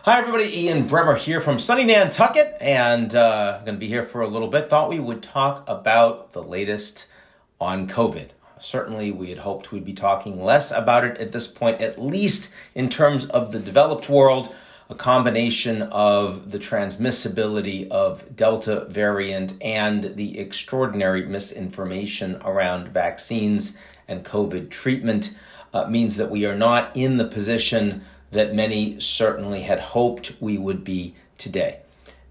Hi, everybody. Ian Bremmer here from sunny Nantucket, and I'm going to be here for a little bit. Thought we would talk about the latest on COVID. Certainly, we had hoped we'd be talking less about it at this point, at least in terms of the developed world. A combination of the transmissibility of Delta variant and the extraordinary misinformation around vaccines and COVID treatment means that we are not in the position that many certainly had hoped we would be today.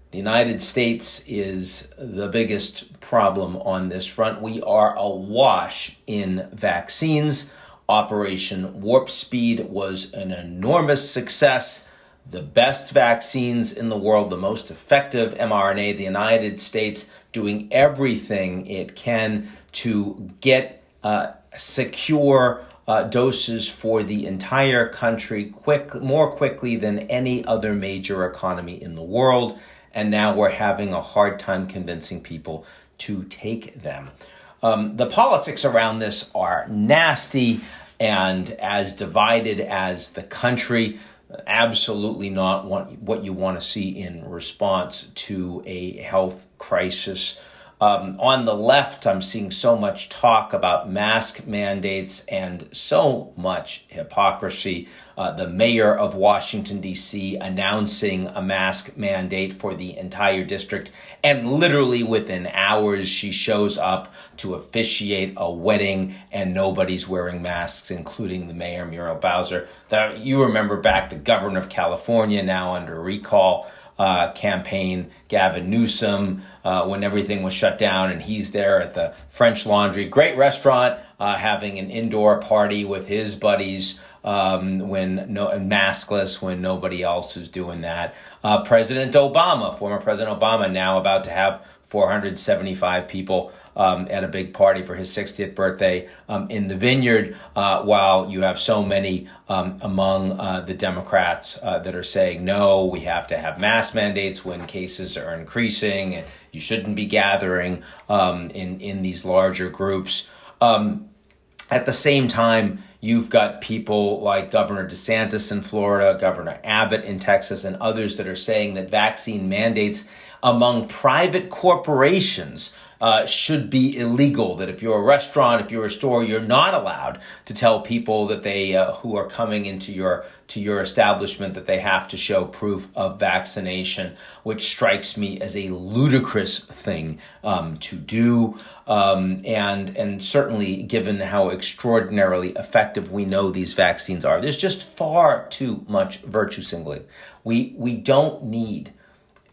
The United States is the biggest problem on this front. We are awash in vaccines. Operation Warp Speed was an enormous success. The best vaccines in the world, the most effective mRNA, the United States doing everything it can to get secure doses for the entire country more quickly than any other major economy in the world. And now we're having a hard time convincing people to take them. The politics around this are nasty and as divided as the country. Absolutely not what you want to see in response to a health crisis. On the left, I'm seeing so much talk about mask mandates and so much hypocrisy. The mayor of Washington, D.C. announcing a mask mandate for the entire district. And literally within hours, she shows up to officiate a wedding and nobody's wearing masks, including the mayor, Muriel Bowser. You remember back the governor of California, now under recall campaign, Gavin Newsom, when everything was shut down, and he's there at the French Laundry, great restaurant, having an indoor party with his buddies maskless when nobody else is doing that. Former President Obama, now about to have 475 people at a big party for his 60th birthday in the Vineyard, while you have so many among the Democrats that are saying, no, we have to have mask mandates when cases are increasing, and you shouldn't be gathering in these larger groups. At the same time, you've got people like Governor DeSantis in Florida, Governor Abbott in Texas, and others that are saying that vaccine mandates among private corporations should be illegal, that if you're a restaurant, if you're a store, you're not allowed to tell people that they who are coming into your establishment that they have to show proof of vaccination, which strikes me as a ludicrous thing to do. And certainly given how extraordinarily effective we know these vaccines are, there's just far too much virtue signaling. We don't need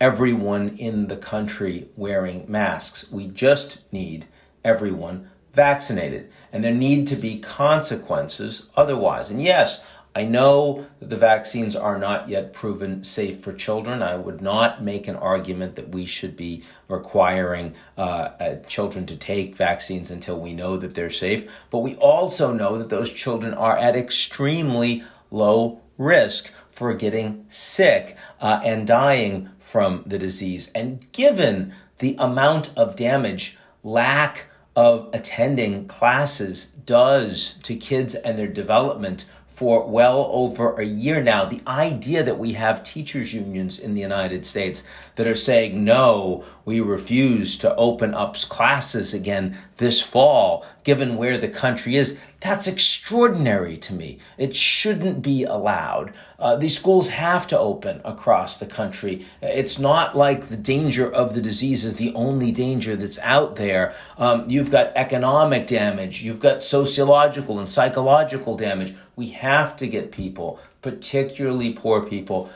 everyone in the country wearing masks. We just need everyone vaccinated. And there need to be consequences otherwise. And yes, I know that the vaccines are not yet proven safe for children. I would not make an argument that we should be requiring children to take vaccines until we know that they're safe. But we also know that those children are at extremely low risk for getting sick and dying from the disease. And given the amount of damage lack of attending classes does to kids and their development for well over a year now, the idea that we have teachers unions in the United States that are saying, no, we refuse to open up classes again this fall, given where the country is, that's extraordinary to me. It shouldn't be allowed. These schools have to open across the country. It's not like the danger of the disease is the only danger that's out there. You've got economic damage. You've got sociological and psychological damage. We have to get people, particularly poor people,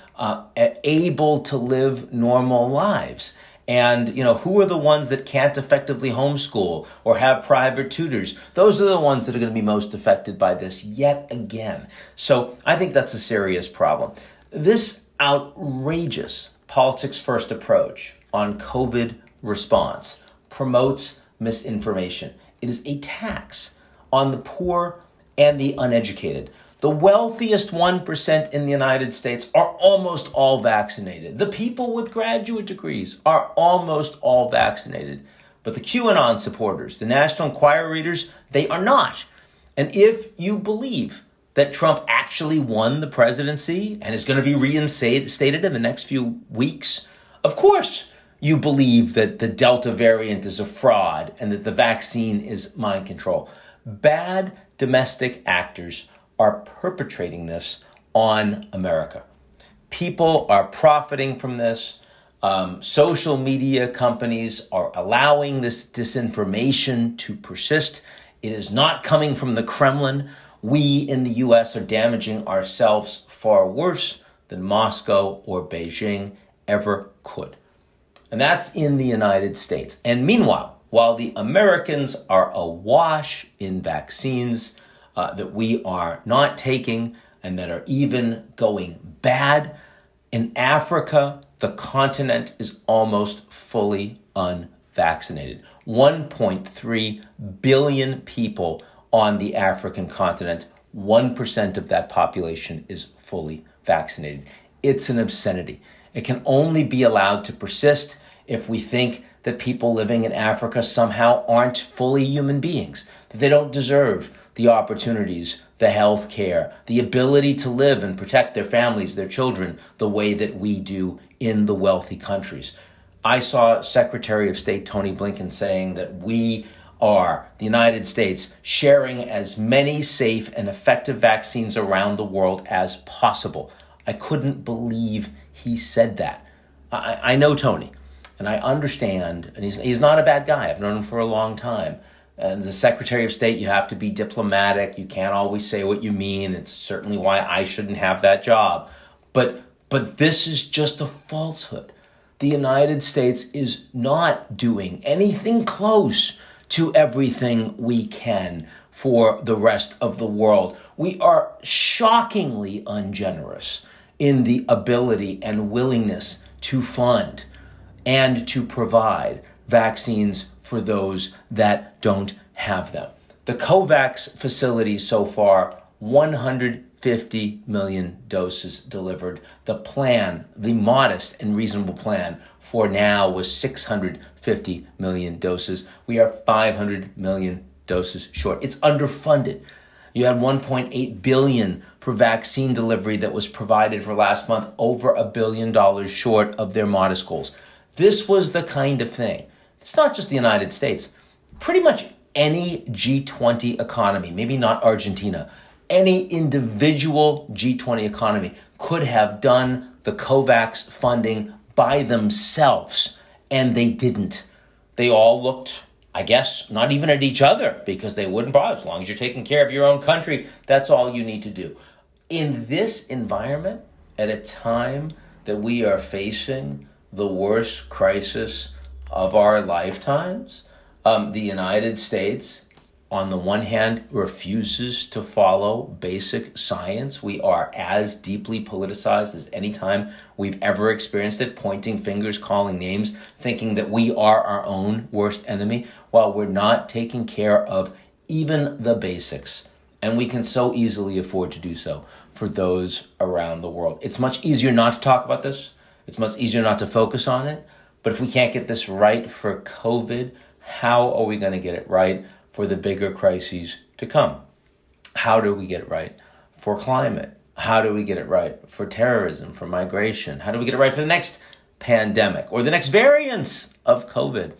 able to live normal lives. And, who are the ones that can't effectively homeschool or have private tutors? Those are the ones that are going to be most affected by this yet again. So I think that's a serious problem. This outrageous politics first approach on COVID response promotes misinformation. It is a tax on the poor and the uneducated. The wealthiest 1% in the United States are almost all vaccinated. The people with graduate degrees are almost all vaccinated. But the QAnon supporters, the National Enquirer readers, they are not. And if you believe that Trump actually won the presidency and is going to be reinstated in the next few weeks? Of course you believe that the Delta variant is a fraud and that the vaccine is mind control. Bad domestic actors are perpetrating this on America. People are profiting from this. Social media companies are allowing this disinformation to persist. It is not coming from the Kremlin. We in the U.S. are damaging ourselves far worse than Moscow or Beijing ever could. And that's in the United States. And meanwhile, while the Americans are awash in vaccines that we are not taking and that are even going bad, in Africa, the continent is almost fully unvaccinated. 1.3 billion people on the African continent, 1% of that population is fully vaccinated. It's an obscenity. It can only be allowed to persist if we think that people living in Africa somehow aren't fully human beings, that they don't deserve the opportunities, the health care, the ability to live and protect their families, their children, the way that we do in the wealthy countries. I saw Secretary of State Tony Blinken saying that we are, the United States, sharing as many safe and effective vaccines around the world as possible. I couldn't believe he said that. I know Tony, and I understand, and he's not a bad guy. I've known him for a long time. And as a Secretary of State, you have to be diplomatic. You can't always say what you mean. It's certainly why I shouldn't have that job. But this is just a falsehood. The United States is not doing anything close to everything we can for the rest of the world. We are shockingly ungenerous in the ability and willingness to fund and to provide vaccines for those that don't have them. The COVAX facility so far, 150 million doses delivered. The plan, the modest and reasonable plan for now was 650 million doses. We are 500 million doses short. It's underfunded. You had 1.8 billion for vaccine delivery that was provided for last month, over $1 billion short of their modest goals. This was the kind of thing. It's not just the United States. Pretty much any G20 economy, maybe not Argentina, any individual G20 economy could have done the COVAX funding by themselves, and they didn't. They all looked, I guess, not even at each other because they wouldn't bother. As long as you're taking care of your own country, that's all you need to do. In this environment, at a time that we are facing the worst crisis of our lifetimes, the United States, on the one hand, refuses to follow basic science. We are as deeply politicized as any time we've ever experienced it, pointing fingers, calling names, thinking that we are our own worst enemy, while we're not taking care of even the basics. And we can so easily afford to do so for those around the world. It's much easier not to talk about this. It's much easier not to focus on it. But if we can't get this right for COVID, how are we going to get it right for the bigger crises to come? How do we get it right for climate? How do we get it right for terrorism, for migration? How do we get it right for the next pandemic or the next variants of COVID?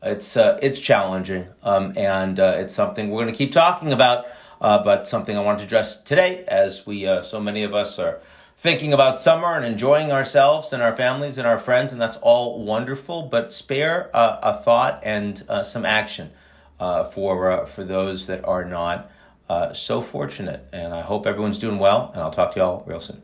It's challenging, and it's something we're going to keep talking about, but something I want to address today as we, so many of us are thinking about summer and enjoying ourselves and our families and our friends, and that's all wonderful, but spare a thought and some action for those that are not so fortunate. And I hope everyone's doing well, and I'll talk to y'all real soon.